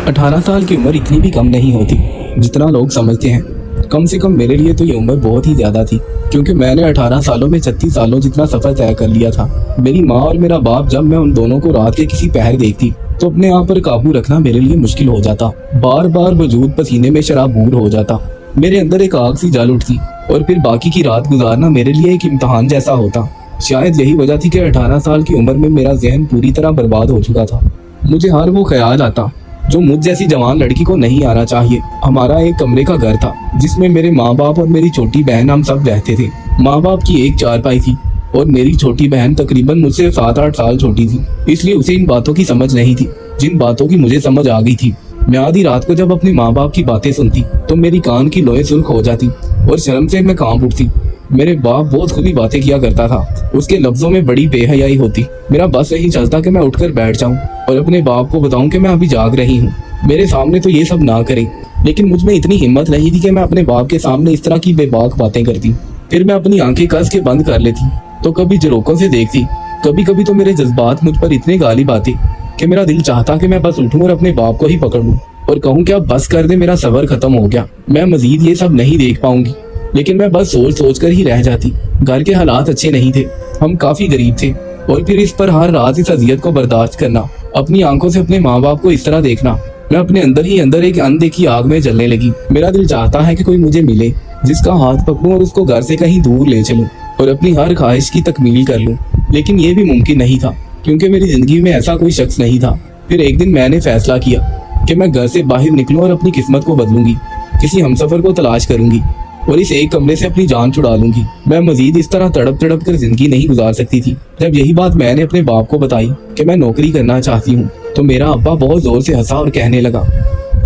18 साल की उम्र इतनी भी कम नहीं होती जितना लोग समझते हैं। कम से कम मेरे लिए तो ये उम्र बहुत ही ज्यादा थी, क्योंकि मैंने 18 सालों में 36 सालों जितना सफर तय कर लिया था। मेरी माँ और मेरा बाप, जब मैं उन दोनों को रात के किसी पहर देखती तो अपने आप पर काबू रखना मेरे लिए मुश्किल हो जाता। बार बार वजूद पसीने में शराबूर हो जाता। मेरे अंदर एक आग सी जल उठती और फिर बाकी की रात गुजारना मेरे लिए एक इम्तिहान जैसा होता। शायद यही वजह थी कि 18 साल की उम्र में मेरा जहन पूरी तरह बर्बाद हो चुका था। मुझे हर वो ख्याल आता जो मुझ जैसी जवान लड़की को नहीं आना चाहिए। हमारा एक कमरे का घर था जिसमें मेरे माँ बाप और मेरी छोटी बहन हम सब रहते थे। माँ बाप की एक चारपाई थी और मेरी छोटी बहन तकरीबन मुझसे 7-8 साल छोटी थी, इसलिए उसे इन बातों की समझ नहीं थी जिन बातों की मुझे समझ आ गई थी। मैं आधी रात को जब अपने माँ बाप की बातें सुनती तो मेरी कान की लोएं सुर्ख हो जाती और शर्म से मैं कांप उठती। मेरे बाप बहुत खुली बातें किया करता था, उसके लफ्जों में बड़ी बेहयाई होती। मेरा बस यही चलता कि मैं उठकर बैठ जाऊं और अपने बाप को बताऊं कि मैं अभी जाग रही हूं। मेरे सामने तो ये सब ना करें, लेकिन मुझ में इतनी हिम्मत नहीं थी कि मैं अपने बाप के सामने इस तरह की बेबाक बातें करती। फिर मैं अपनी आंखें कस के बंद कर लेती तो कभी झरोकों से देखती, कभी कभी तो मेरे जज्बात मुझ पर इतने गालिब आते कि मेरा दिल चाहता कि मैं बस उठूं और अपने बाप को ही पकड़ लूं और कहूं कि अब बस कर दे, मेरा सबर खत्म हो गया, मैं मजीद ये सब नहीं देख पाऊंगी। लेकिन मैं बस सोच कर ही रह जाती। घर के हालात अच्छे नहीं थे, हम काफी गरीब थे और फिर इस पर हर रात इस अजियत को बर्दाश्त करना, अपनी आंखों से अपने माँ बाप को इस तरह देखना, मैं अपने अंदर ही अंदर एक अनदेखी आग में जलने लगी। मेरा दिल चाहता है कि कोई मुझे मिले जिसका हाथ पकड़ूं और उसको घर से कहीं दूर ले चलूं और अपनी हर ख्वाहिश की तकमील कर लूं, लेकिन ये भी मुमकिन नहीं था क्योंकि मेरी जिंदगी में ऐसा कोई शख्स नहीं था। फिर एक दिन मैंने फैसला किया कि मैं घर से बाहर निकलूं और अपनी किस्मत को बदलूंगी, किसी हमसफर को तलाश करूंगी और इस एक कमरे से अपनी जान छुड़ा लूंगी। मैं मजीद इस तरह तड़प कर जिंदगी नहीं गुजार सकती थी। जब यही बात मैंने अपने बाप को बताई कि मैं नौकरी करना चाहती हूँ तो मेरा अब्बा बहुत जोर से हंसा और कहने लगा,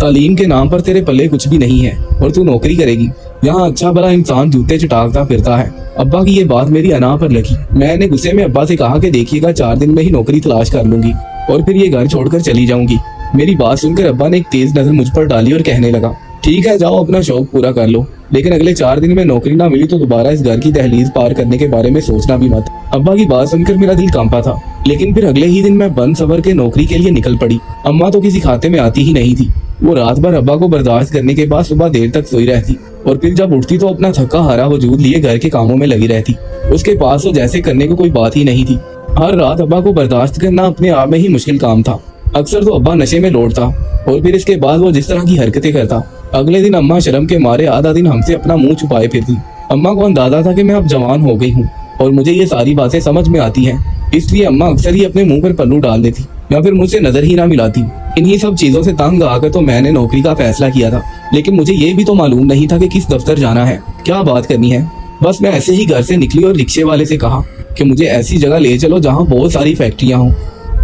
तालीम के नाम पर तेरे पल्ले कुछ भी नहीं है और तू नौकरी करेगी? यहाँ अच्छा भला इंसान जूते चटाकता फिरता है। अब्बा की ये बात मेरी अना पर लगी। मैंने गुस्से में अब्बा से कहा कि देखिएगा, 4 दिन में ही नौकरी तलाश कर लूंगी और फिर ये घर छोड़कर चली जाऊंगी। मेरी बात सुनकर अब्बा ने एक तेज नजर मुझ पर डाली और कहने लगा, ठीक है, जाओ अपना शौक पूरा कर लो, लेकिन अगले 4 दिन में नौकरी ना मिली तो दोबारा इस घर की दहलीज पार करने के बारे में सोचना भी मत। अब्बा की बात सुनकर मेरा दिल कांपा था, लेकिन फिर अगले ही दिन मैं बन सवर के नौकरी के लिए निकल पड़ी। अम्मा तो किसी खाते में आती ही नहीं थी। वो रात भर अब्बा को बर्दाश्त करने के बाद सुबह देर तक सोई रहती और फिर जब उठती तो अपना थका हारा वजूद लिए घर के कामों में लगी रहती। उसके पास तो जैसे करने को कोई बात ही नहीं थी। हर रात अब्बा को बर्दाश्त करना अपने आप में ही मुश्किल काम था। अक्सर तो अब्बा नशे में लौटता और फिर इसके बाद वो जिस तरह की हरकतें करता। अगले दिन अम्मा शर्म के मारे आधा दिन हमसे अपना मुंह छुपाए फिरती। अम्मा को अंदाजा था कि मैं अब जवान हो गई हूँ और मुझे ये सारी बातें समझ में आती हैं, इसलिए अम्मा अक्सर ही अपने मुंह पर पल्लू डाल देती या फिर मुझसे नजर ही ना मिलाती। इन्हीं सब चीजों से तंग आकर तो मैंने नौकरी का फैसला किया था, लेकिन मुझे ये भी तो मालूम नहीं था कि किस दफ्तर जाना है, क्या बात करनी है। बस मैं ऐसे ही घर से निकली और रिक्शे वाले से कहा कि मुझे ऐसी जगह ले चलो जहाँ बहुत सारी फैक्ट्रियाँ हों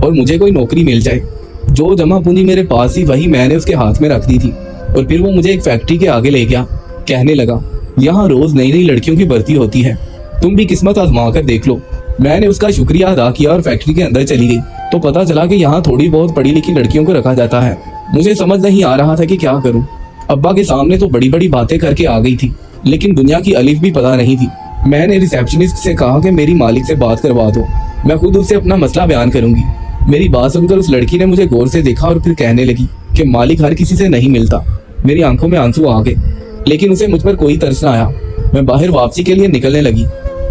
और मुझे कोई नौकरी मिल जाए। जो जमा पूंजी मेरे पास थी वही मैंने उसके हाथ में रख दी थी और फिर वो मुझे एक फैक्ट्री के आगे ले गया। कहने लगा, यहाँ रोज नई नई लड़कियों की भर्ती होती है, तुम भी किस्मत आजमा कर देख लो। मैंने उसका शुक्रिया अदा किया और फैक्ट्री के अंदर चली गई तो पता चला कि यहाँ थोड़ी बहुत पढ़ी लिखी लड़कियों को रखा जाता है। मुझे समझ नहीं आ रहा था कि क्या करूँ। अब्बा के सामने तो बड़ी बड़ी बातें करके आ गई थी, लेकिन दुनिया की अलिफ भी पता नहीं थी। मैंने रिसेप्शनिस्ट से कहा कि मेरी मालिक से बात करवा दो, मैं खुद उससे अपना मसला बयान करूंगी। मेरी बात सुनकर उस लड़की ने मुझे गौर से देखा और फिर कहने लगी कि मालिक हर किसी से नहीं मिलता। मेरी आंखों में आंसू आ गए, लेकिन उसे मुझ पर कोई तरस न आया। मैं बाहर वापसी के लिए निकलने लगी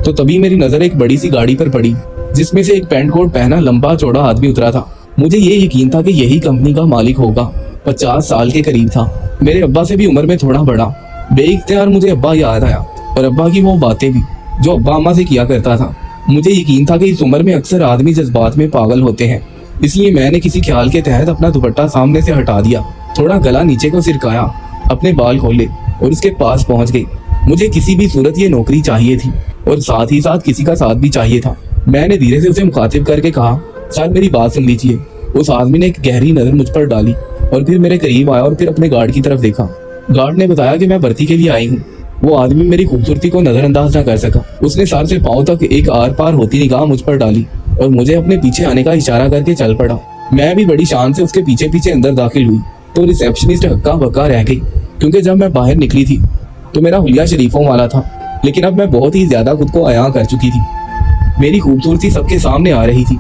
तो तभी मेरी नजर एक बड़ी सी गाड़ी पर पड़ी जिसमें से एक पैंट कोट पहना लंबा चौड़ा आदमी उतरा था। मुझे ये यकीन था कि यही कंपनी का मालिक होगा। 50 साल के करीब था, मेरे अब्बा से भी उम्र में थोड़ा बड़ा। बेइख्तियार मुझे अब्बा याद आया और अब्बा की वो बातें भी जो अब्बा अम्मा से किया करता था। मुझे यकीन था कि इस उम्र में अक्सर आदमी जज्बात में पागल होते हैं, इसलिए मैंने किसी ख्याल के तहत अपना दुपट्टा सामने से हटा दिया, थोड़ा गला नीचे को सिरकाया, अपने बाल खोले और उसके पास पहुंच गई। मुझे किसी भी सूरत ये नौकरी चाहिए थी और साथ ही साथ किसी का साथ भी चाहिए था। मैंने धीरे से उसे मुखातिब करके कहा, सर मेरी बात सुन लीजिए। उस आदमी ने एक गहरी नजर मुझ पर डाली और फिर मेरे करीब आया और फिर अपने गार्ड की तरफ देखा। गार्ड ने बताया कि मैं भर्ती के लिए आई हूँ। वो आदमी मेरी खूबसूरती को नजरअंदाज न कर सका। उसने सर से पांव तक एक आर पार होती निगाह मुझ पर डाली और मुझे अपने पीछे आने का इशारा करके चल पड़ा। मैं भी बड़ी शान से उसके पीछे पीछे अंदर दाखिल हुई तो रिसेप्शनिस्ट हक्का बक्का रह गई, क्योंकि जब मैं बाहर निकली थी तो मेरा हुलिया शरीफों वाला था, लेकिन अब मैं बहुत ही ज्यादा खुद को अयां कर चुकी थी। मेरी खूबसूरती सबके सामने आ रही थी।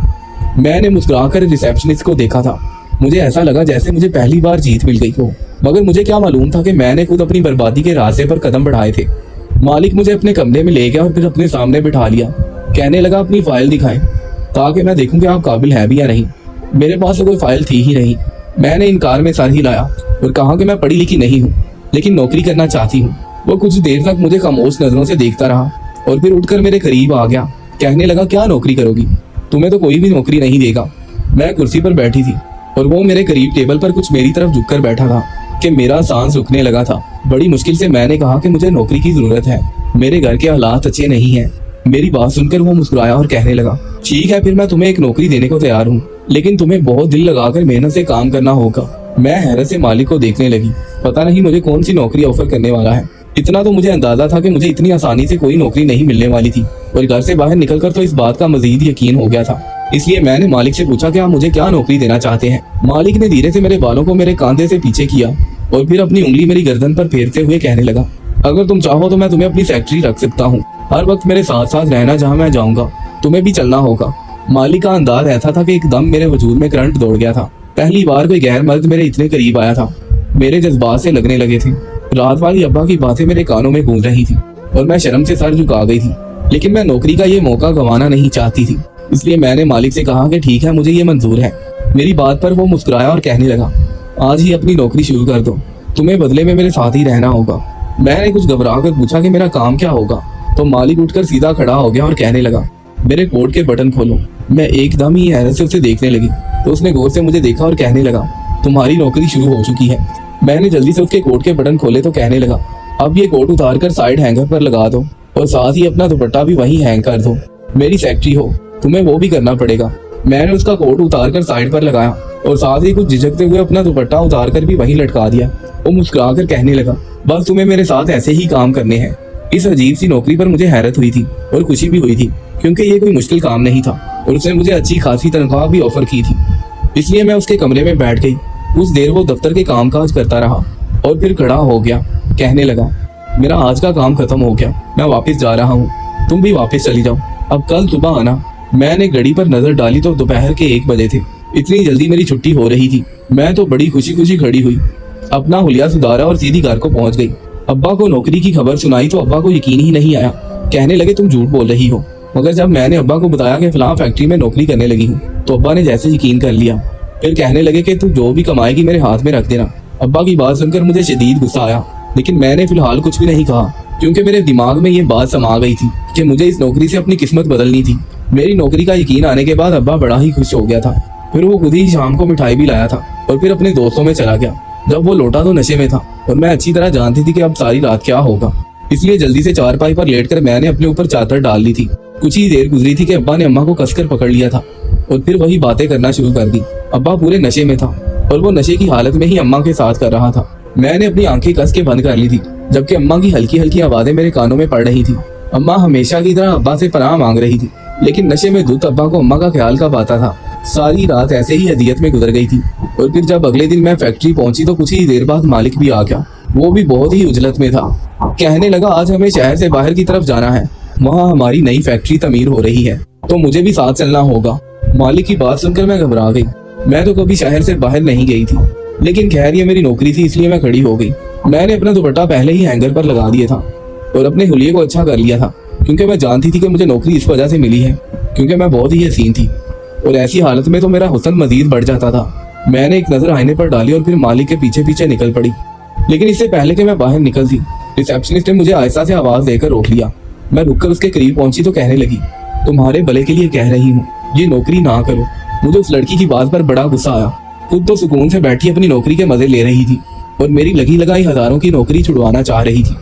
मैंने मुस्कुराकर रिसेप्शनिस्ट को देखा था मुझे ऐसा लगा जैसे मुझे पहली बार जीत मिल गई हो, मगर मुझे क्या मालूम था कि मैंने खुद अपनी बर्बादी के रास्ते पर कदम बढ़ाए थे। मालिक मुझे अपने कमरे में ले गया और फिर अपने सामने बिठा लिया। कहने लगा अपनी फाइल दिखाएं ताकि मैं देखूं कि आप काबिल है भी या नहीं। मेरे पास तो कोई फाइल थी ही नहीं। मैंने इनकार में सर हिलाया और कहा कि मैं पढ़ी लिखी नहीं हूँ, लेकिन नौकरी करना चाहती हूँ। वो कुछ देर तक मुझे खामोश नजरों से देखता रहा और फिर उठकर मेरे करीब आ गया। कहने लगा, क्या नौकरी करोगी? तुम्हें तो कोई भी नौकरी नहीं देगा। मैं कुर्सी पर बैठी थी और वो मेरे करीब टेबल पर कुछ मेरी तरफ झुककर बैठा था कि मेरा सांस रुकने लगा था। बड़ी मुश्किल से मैंने कहा कि मुझे नौकरी की जरूरत है, मेरे घर के हालात अच्छे नहीं हैं। मेरी बात सुनकर वो मुस्कुराया और कहने लगा, ठीक है, फिर मैं तुम्हें एक नौकरी देने को तैयार हूँ, लेकिन तुम्हें बहुत दिल लगाकर मेहनत से काम करना होगा। मैं हैरत से मालिक को देखने लगी। पता नहीं मुझे कौन सी नौकरी ऑफर करने वाला है। इतना तो मुझे अंदाजा था कि मुझे इतनी आसानी से कोई नौकरी नहीं मिलने वाली थी, और घर से बाहर निकलकर तो इस बात का मजीद यकीन हो गया था। इसलिए मैंने मालिक से पूछा कि आप मुझे क्या नौकरी देना चाहते हैं। मालिक ने धीरे से मेरे बालों को मेरे कांधे से पीछे किया और फिर अपनी उंगली मेरी गर्दन पर फेरते हुए कहने लगा, अगर तुम चाहो तो मैं तुम्हें अपनी फैक्ट्री रख सकता हूँ। हर वक्त मेरे साथ साथ रहना, जहाँ मैं जाऊंगा तुम्हें भी चलना होगा। मालिक का अंदाज ऐसा था कि एकदम मेरे वजूद में करंट दौड़ गया था। पहली बार कोई गैर मर्द मेरे इतने करीब आया था। मेरे जज्बात से लगने लगे थे। रात वाली अब्बा की बातें मेरे कानों में गूंज रही थी और मैं शर्म से सर झुका गई थी, लेकिन मैं नौकरी का ये मौका गंवाना नहीं चाहती थी। इसलिए मैंने मालिक से कहा कि ठीक है, मुझे ये मंजूर है। मेरी बात पर वो मुस्कुराया और कहने लगा, आज ही अपनी नौकरी शुरू कर दो, तुम्हें बदले में मेरे साथ ही रहना होगा। मैंने कुछ घबरा कर पूछा कि मेरा काम क्या होगा, तो मालिक उठकर सीधा खड़ा हो गया और कहने लगा, मेरे कोट के बटन खोलो। मैं एकदम ही हैरत से उसे देखने लगी तो उसने गौर से मुझे देखा और कहने लगा, तुम्हारी नौकरी शुरू हो चुकी है। मैंने जल्दी से उसके कोट के बटन खोले तो कहने लगा, अब ये कोट उतार कर साइड हैंगर पर लगा दो और साथ ही अपना दुपट्टा भी वहीं हैंग कर दो। मेरी फैक्ट्री हो, तुम्हें वो भी करना पड़ेगा। मैंने उसका कोट उतार कर साइड पर लगाया और साथ ही कुछ झिझकते हुए अपना दुपट्टा उतार कर भी वहीं लटका दिया। वो मुस्कुरा कर कहने लगा, बस तुम्हें मेरे साथ ऐसे ही काम करने हैं। इस अजीब सी नौकरी पर मुझे हैरत हुई थी और खुशी भी हुई थी, क्योंकि ये कोई मुश्किल काम नहीं था और उसने मुझे अच्छी खासी तनख्वाह भी ऑफर की थी। इसलिए मैं उसके कमरे में बैठ गई। कुछ देर वो दफ्तर के कामकाज करता रहा और फिर खड़ा हो गया। कहने लगा, मेरा आज का काम खत्म हो गया, मैं वापस जा रहा हूँ, तुम भी वापस चली जाओ, अब कल सुबह आना। मैंने घड़ी पर नजर डाली तो दोपहर के 1 बजे थे। इतनी जल्दी मेरी छुट्टी हो रही थी। मैं तो बड़ी खुशी खुशी खड़ी हुई, अपना हुलिया सुधारा और सीधी घर को पहुंच गई। अब्बा को नौकरी की खबर सुनाई तो अब्बा को यकीन ही नहीं आया। कहने लगे, तुम झूठ बोल रही हो। मगर जब मैंने अब्बा को बताया कि फलां फैक्ट्री में नौकरी करने लगी हूँ, तो अब्बा ने जैसे यकीन कर लिया। फिर कहने लगे कि तू जो भी कमाएगी मेरे हाथ में रख देना। अब्बा की बात सुनकर मुझे शदीद गुस्सा आया, लेकिन मैंने फिलहाल कुछ भी नहीं कहा, क्योंकि मेरे दिमाग में ये बात समा गई थी कि मुझे इस नौकरी से अपनी किस्मत बदलनी थी। मेरी नौकरी का यकीन आने के बाद अब्बा बड़ा ही खुश हो गया था। फिर वो खुद ही शाम को मिठाई भी लाया था और फिर अपने दोस्तों में चला गया। जब वो लौटा तो नशे में था और मैं अच्छी तरह जानती थी कि अब सारी रात क्या होगा। इसलिए जल्दी से चारपाई पर लेटकर मैंने अपने ऊपर चादर डाल ली थी। कुछ ही देर गुजरी थी कि अब्बा ने अम्मा को कसकर पकड़ लिया था और फिर वही बातें करना शुरू कर दी। अब्बा पूरे नशे में था और वो नशे की हालत में ही अम्मा के साथ कर रहा था। मैंने अपनी आंखें कस के बंद कर ली थी, जबकि अम्मा की हल्की हल्की आवाजें मेरे कानों में पड़ रही थी। अम्मा हमेशा की तरह अब्बा से पनाह मांग रही थी, लेकिन नशे में धुत अब्बा को अम्मा का ख्याल कब आता था। सारी रात ऐसे ही अदियत में गुजर गई थी और फिर जब अगले दिन मैं फैक्ट्री पहुंची तो कुछ ही देर बाद मालिक भी आ गया। वो भी बहुत ही उजलत में था। कहने लगा, आज हमें शहर से बाहर की तरफ जाना है, वहाँ हमारी नई फैक्ट्री तमीर हो रही है, तो मुझे भी साथ चलना होगा। मालिक की बात सुनकर मैं घबरा गई। मैं तो कभी शहर से बाहर नहीं गई थी, लेकिन खैर ये मेरी नौकरी थी, इसलिए मैं खड़ी हो गई। मैंने अपना दुपट्टा पहले ही हैंगर पर लगा दिया था और अपने हुलिये को अच्छा कर लिया था, क्योंकि मैं जानती थी कि मुझे नौकरी इस वजह से मिली है क्योंकि मैं बहुत ही हसीन थी और ऐसी हालत में तो मेरा हुस्न मजीद बढ़ जाता था। मैंने एक नजर आईने पर डाली और फिर मालिक के पीछे पीछे निकल पड़ी, लेकिन इससे पहले कि मैं बाहर निकलती, रिसेप्शनिस्ट ने मुझे आहिस्ता से आवाज देकर रोक लिया। मैं रुककर उसके करीब पहुंची तो कहने लगी, तुम्हारे भले के लिए कह रही हूँ, ये नौकरी ना करो। मुझे उस लड़की की बात पर बड़ा गुस्सा आया। खुद तो सुकून से बैठी अपनी नौकरी के मजे ले रही थी और मेरी लगी लगाई हजारों की नौकरी छुड़वाना चाह रही थी।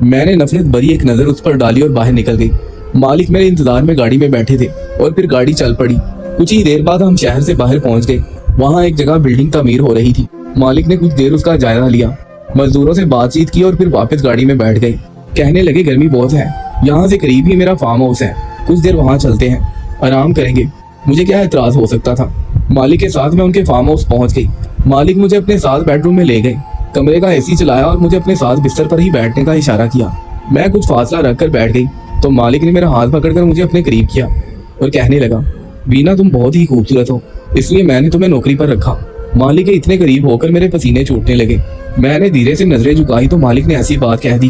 मैंने नफरत भरी एक नजर उस पर डाली और बाहर निकल गई। मालिक मेरे इंतजार में गाड़ी में बैठे थे और फिर गाड़ी चल पड़ी। कुछ ही देर बाद हम शहर से बाहर पहुंच गए। वहाँ एक जगह बिल्डिंग तामीर हो रही थी। मालिक ने कुछ देर उसका जायजा लिया, मजदूरों से बातचीत की और फिर वापस गाड़ी में बैठ गए। कहने लगे, गर्मी बहुत है, यहाँ से करीब ही मेरा फार्म हाउस है, कुछ देर वहाँ चलते हैं, आराम करेंगे। मुझे क्या एतराज हो सकता था। मालिक के साथ मैं उनके फार्म हाउस पहुंच गई। मालिक मुझे अपने साथ बेडरूम में ले गए, कमरे का एसी चलाया और मुझे अपने साथ बिस्तर पर ही बैठने का इशारा किया। मैं कुछ फासला रखकर बैठ गई तो मालिक ने मेरा हाथ पकड़कर मुझे अपने करीब किया और कहने लगा, वीना तुम बहुत ही खूबसूरत हो, इसलिए मैंने तुम्हें नौकरी पर रखा। मालिक के इतने करीब होकर मेरे पसीने छूटने लगे। मैंने धीरे से नजरें झुकाई तो मालिक ने ऐसी बात कह दी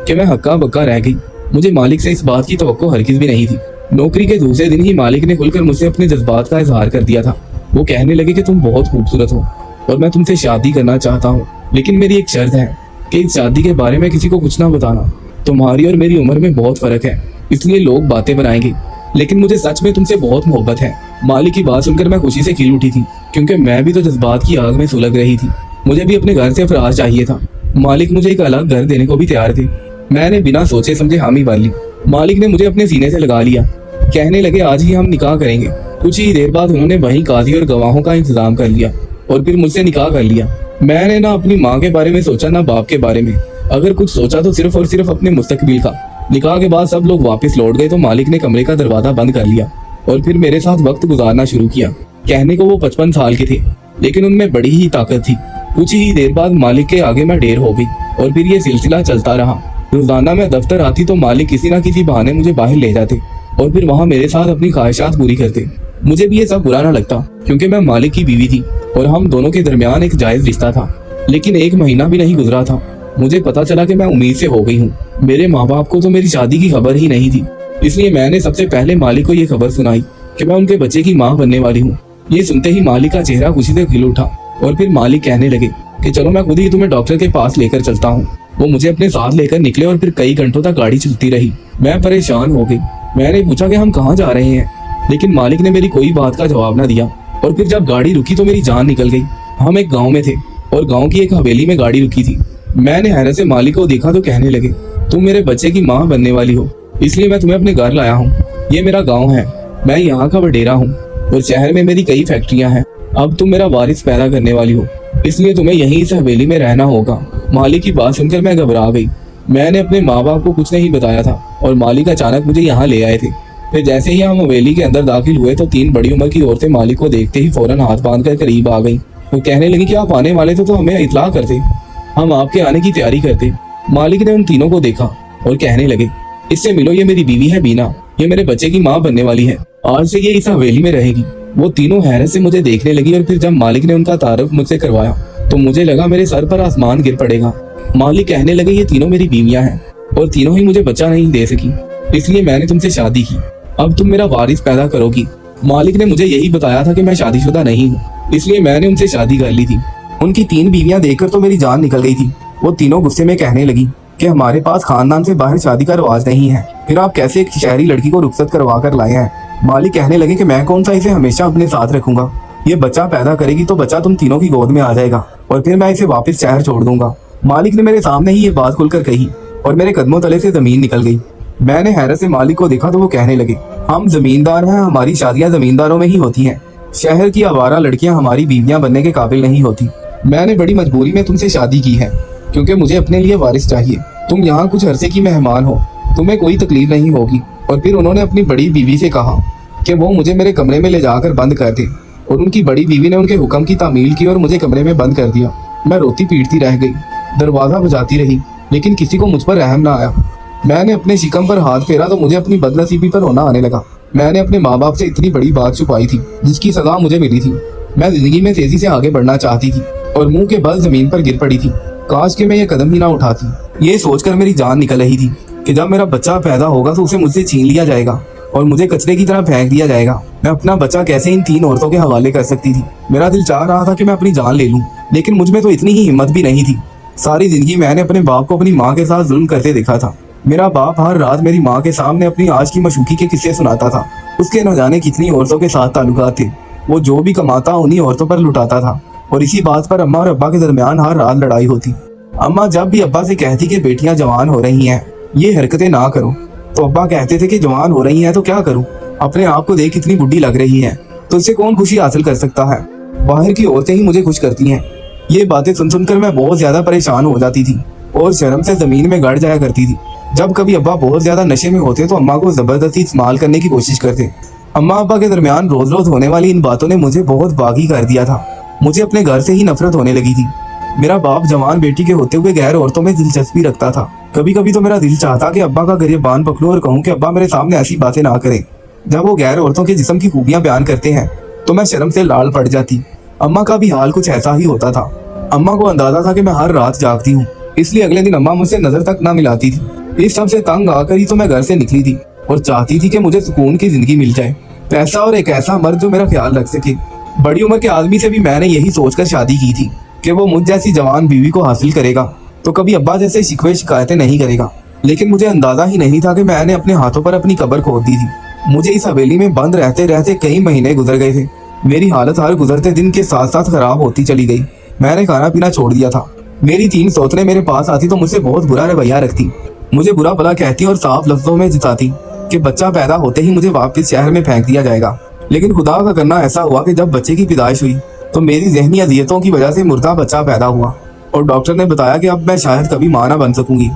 कि मैं हक्का बक्का रह गई। मुझे मालिक से इस बात की तवक्को हरगिज भी नहीं थी। नौकरी के दूसरे दिन ही मालिक ने खुलकर मुझसे अपने जज्बात का इजहार कर दिया था। वो कहने लगे कि तुम बहुत खूबसूरत हो और मैं तुमसे शादी करना चाहता हूँ, लेकिन मेरी एक शर्त है कि इस शादी के बारे में किसी को कुछ ना बताना। तुम्हारी और मेरी उम्र में बहुत फर्क है, इसलिए लोग बातें बनाएंगे, लेकिन मुझे सच में तुमसे बहुत मोहब्बत है। मालिक की बात सुनकर मैं खुशी से खिल उठी थी, क्योंकि मैं भी तो जज्बात की आग में सुलग रही थी। मुझे भी अपने घर से फरार चाहिए था। मालिक मुझे एक अलग घर देने को भी तैयार थे। मैंने बिना सोचे समझे हामी भर ली। मालिक ने मुझे अपने सीने से लगा लिया। कहने लगे आज ही हम निकाह करेंगे। कुछ ही देर बाद उन्होंने वहीं काजी और गवाहों का इंतजाम कर लिया और फिर मुझसे निकाह कर लिया। मैंने ना अपनी माँ के बारे में सोचा ना बाप के बारे में। अगर कुछ सोचा तो सिर्फ और सिर्फ अपने मुस्तकबिल का। निकाह के बाद सब लोग वापस लौट गए तो मालिक ने कमरे का दरवाजा बंद कर लिया और फिर मेरे साथ वक्त गुजारना शुरू किया। कहने को वो 55 साल के थे, लेकिन उनमें बड़ी ही ताकत थी। कुछ ही देर बाद मालिक के आगे मैं ढेर हो गई और फिर ये सिलसिला चलता रहा। रोजाना मैं दफ्तर आती तो मालिक किसी न किसी बहाने मुझे बाहर ले जाते और फिर वहाँ मेरे साथ अपनी ख्वाहिशात पूरी करते। मुझे भी ये सब बुरा ना लगता, क्योंकि मैं मालिक की बीवी थी और हम दोनों के दरमियान एक जायज रिश्ता था। लेकिन 1 महीना भी नहीं गुजरा था, मुझे पता चला कि मैं उम्मीद से हो गई हूँ। मेरे माँ बाप को तो मेरी शादी की खबर ही नहीं थी, इसलिए मैंने सबसे पहले मालिक को ये खबर सुनाई कि मैं उनके बच्चे की माँ बनने वाली हूँ। ये सुनते ही मालिक का चेहरा खुशी से खिल उठा और फिर मालिक कहने लगे कि चलो मैं खुद ही तुम्हें डॉक्टर के पास लेकर चलता हूँ। वो मुझे अपने साथ लेकर निकले और फिर कई घंटों तक गाड़ी चलती रही। मैं परेशान हो गई। मैंने पूछा कि हम कहाँ जा रहे हैं, लेकिन मालिक ने मेरी कोई बात का जवाब न दिया। और फिर जब गाड़ी रुकी तो मेरी जान निकल गई। हम एक गाँव में थे और गाँव की एक हवेली में गाड़ी रुकी थी। मैंने हैरत से मालिक को देखा तो कहने लगे तुम मेरे बच्चे की माँ बनने वाली हो, इसलिए मैं तुम्हें अपने घर लाया हूँ। ये मेरा गाँव है, मैं यहाँ का वडेरा हूँ और शहर में मेरी कई फैक्ट्रियाँ हैं। अब तुम मेरा वारिस पैदा करने वाली हो, इसलिए तुम्हें यहीं इस हवेली में रहना होगा। मालिक की बात सुनकर मैं घबरा गई। मैंने अपने माँ बाप को कुछ नहीं बताया था और मालिक अचानक मुझे यहाँ ले आए थे। फिर जैसे ही हम हवेली के अंदर दाखिल हुए तो 3 बड़ी उम्र की औरतें मालिक को देखते ही फौरन हाथ बांधकर करीब आ गईं। वो कहने लगी कि आप आने वाले थे तो हमें इतला करते, हम आपके आने की तैयारी करते। मालिक ने उन तीनों को देखा और कहने लगे इससे मिलो, ये मेरी बीवी है बीना, ये मेरे बच्चे की माँ बनने वाली है। आज से ये इस हवेली में रहेगी। वो तीनों हैरत से मुझे देखने लगी और फिर जब मालिक ने उनका तारुफ मुझसे करवाया तो मुझे लगा मेरे सर पर आसमान गिर पड़ेगा। मालिक कहने लगे ये तीनों मेरी बीवियां हैं और तीनों ही मुझे बच्चा नहीं दे सकी, इसलिए मैंने तुमसे शादी की। अब तुम मेरा वारिस पैदा करोगी। मालिक ने मुझे यही बताया था कि मैं शादीशुदा नहीं हूँ, इसलिए मैंने उनसे शादी कर ली थी। उनकी 3 बीवियां देखकर तो मेरी जान निकल गई थी। वो तीनों गुस्से में कहने लगी कि हमारे पास खानदान से बाहर शादी का रिवाज नहीं है, फिर आप कैसे एक शहरी लड़की को रुखसत करवा कर लाए हैं। मालिक कहने लगे कि मैं कौन सा इसे हमेशा अपने साथ रखूंगा। ये बच्चा पैदा करेगी तो बच्चा तुम तीनों की गोद में आ जाएगा और फिर मैं इसे वापस शहर छोड़ दूंगा। मालिक ने मेरे सामने ही ये बात खुलकर कही और मेरे कदमों तले से जमीन निकल गई। मैंने हैरत से मालिक को देखा तो वो कहने लगे हम जमींदार हैं, हमारी शादियां जमींदारों में ही होती हैं। शहर की आवारा लड़कियां हमारी बीवियां बनने के काबिल नहीं होती। मैंने बड़ी मजबूरी में तुमसे शादी की है, क्योंकि मुझे अपने लिए वारिस चाहिए। तुम यहाँ कुछ अरसे की मेहमान हो, तुम्हें कोई तकलीफ नहीं होगी। और फिर उन्होंने अपनी बड़ी बीवी से कहा कि वो मुझे मेरे कमरे में ले जाकर बंद कर दे, और उनकी बड़ी बीवी ने उनके हुक्म की तामील की और मुझे कमरे में बंद कर दिया। मैं रोती पीटती रह गई, दरवाजा बजाती रही, लेकिन किसी को मुझ पर रहम ना आया। मैंने अपने शिकम पर हाथ फेरा तो मुझे अपनी बदनसीबी पर रोना आने लगा। मैंने अपने माँ बाप से इतनी बड़ी बात छुपाई थी जिसकी सजा मुझे मिली थी। मैं जिंदगी में तेजी से आगे बढ़ना चाहती थी और मुंह के बल जमीन पर गिर पड़ी थी। काश कि मैं ये कदम ही ना उठाती। ये सोचकर मेरी जान निकल रही थी कि जब मेरा बच्चा पैदा होगा तो उसे मुझसे छीन लिया जाएगा और मुझे कचरे की तरह फेंक दिया जाएगा। मैं अपना बच्चा कैसे इन 3 औरतों के हवाले कर सकती थी। मेरा दिल चाह रहा था कि मैं अपनी जान ले लूं, लेकिन मुझ में तो इतनी ही हिम्मत भी नहीं थी। सारी जिंदगी मैंने अपने बाप को अपनी माँ के साथ जुल्म करते देखा था। मेरा बाप हर रात मेरी माँ के सामने अपनी आज की मशूकी के किस्से सुनाता था। उसके न जाने कितनी औरतों के साथ ताल्लुकात थे। वो जो भी कमाता उन्हीं औरतों पर लुटाता था और इसी बात पर अम्मा और अब्बा के दरमियान हर रात लड़ाई होती। अम्मा जब भी अब्बा से कहती कि बेटियां जवान हो रही हैं, ये हरकतें ना करो, तो अब्बा कहते थे कि जवान हो रही हैं तो क्या करूं, अपने आप को देख कितनी बुढ़ी लग रही है, तो इससे कौन खुशी हासिल कर सकता है, बाहर की औरतें ही मुझे खुश करती हैं। ये बातें सुन सुनकर मैं बहुत ज्यादा परेशान हो जाती थी और शर्म से जमीन में गड़ जाया करती थी। जब कभी अब्बा बहुत ज्यादा नशे में होते तो अम्मा को जबरदस्ती इस्तेमाल करने की कोशिश करते। अम्मा अब्बा के दरमियान रोज रोज होने वाली इन बातों ने मुझे बहुत बागी कर दिया था। मुझे अपने घर से ही नफरत होने लगी थी। मेरा बाप जवान बेटी के होते हुए गैर औरतों में दिलचस्पी रखता था। कभी कभी तो मेरा दिल चाहता कि अब्बा का गिरबान पकड़ूं और कहूं कि अब्बा मेरे सामने ऐसी बातें ना करें। जब वो गैर औरतों के जिस्म की खूबियां बयान करते हैं तो मैं शर्म से लाल पड़ जाती। अम्मा का भी हाल कुछ ऐसा ही होता था। अम्मा को अंदाजा था कि मैं हर रात जागती हूँ, इसलिए अगले दिन अम्मा मुझसे नजर तक ना मिलाती थी। इस सब से तंग आकर ही तो मैं घर से निकली थी और चाहती थी कि मुझे सुकून की जिंदगी मिल जाए, पैसा और एक ऐसा मर्द जो मेरा ख्याल रख सके। बड़ी उम्र के आदमी से भी मैंने यही सोचकर शादी की थी कि वो मुझ जैसी जवान बीवी को हासिल करेगा तो कभी अब्बा जैसे शिकवे शिकायतें नहीं करेगा। लेकिन मुझे अंदाजा ही नहीं था कि मैंने अपने हाथों पर अपनी कब्र खोद दी थी। मुझे इस हवेली में बंद रहते रहते कई महीने गुजर गए थे। मेरी हालत हर गुजरते दिन के साथ साथ खराब होती चली गई। मैंने खाना पीना छोड़ दिया था। मेरी 3 सौतने मेरे पास आती तो मुझसे बहुत बुरा रवैया रखती, मुझे बुरा भला कहती और साफ लफ्जों में जिताती कि बच्चा पैदा होते ही मुझे वापस शहर में फेंक दिया जाएगा। लेकिन खुदा का करना ऐसा हुआ कि जब बच्चे की पैदाइश हुई तो मेरी जहनी अजियतों की वजह से मुर्दा बच्चा पैदा हुआ और डॉक्टर ने बताया कि अब मैं शायद कभी मां ना बन सकूंगी।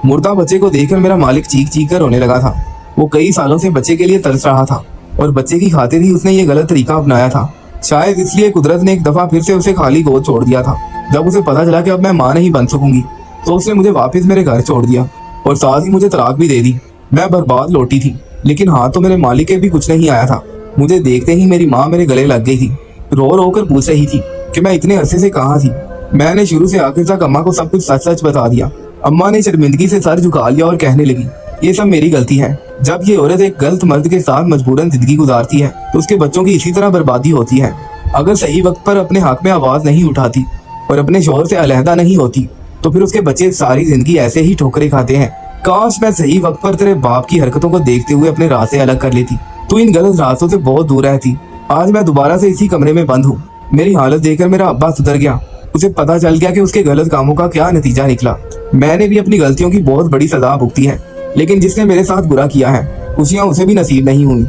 मुर्दा बच्चे को देखकर मेरा मालिक चीख चीख कर रोने लगा था। वो कई सालों से बच्चे के लिए तरस रहा था और बच्चे की खातिर ही उसने ये गलत तरीका अपनाया था। शायद इसलिए कुदरत ने एक दफा फिर से उसे खाली गोद छोड़ दिया था। जब उसे पता चला कि अब मैं मां नहीं बन सकूंगी तो उसने मुझे वापस मेरे घर छोड़ दिया और साथ ही मुझे तलाक भी दे दी। मैं बर्बाद लौटी थी, लेकिन हाँ तो मेरे मालिक के भी कुछ नहीं आया था। मुझे देखते ही मेरी माँ मेरे गले लग गई थी, रो रो कर पूछ रही थी कि मैं इतने अरसे से कहाँ थी। मैंने शुरू से आखिर तक अम्मा को सब कुछ सच सच बता दिया। अम्मा ने शर्मिंदगी से सर झुका लिया और कहने लगी, ये सब मेरी गलती है। जब ये औरत एक गलत मर्द के साथ मजबूरन जिंदगी गुजारती है तो उसके बच्चों की इसी तरह बर्बादी होती है। अगर सही वक्त पर अपने हक में आवाज नहीं उठाती और अपने शौहर से अलहदा नहीं होती तो फिर उसके बच्चे सारी जिंदगी ऐसे ही ठोकरें खाते हैं। काश मैं सही वक्त पर तेरे बाप की हरकतों को देखते हुए अपने राह से अलग कर लेती, तू इन गलत रास्तों से बहुत दूर रहती। आज मैं दोबारा से इसी कमरे में बंद हूँ। मेरी हालत देखकर मेरा अब्बा सुधर गया। उसे पता चल गया कि उसके गलत कामों का क्या नतीजा निकला। मैंने भी अपनी गलतियों की बहुत बड़ी सजा भुगती है, लेकिन जिसने मेरे साथ बुरा किया है खुशियां उसे भी नसीब नहीं हुई।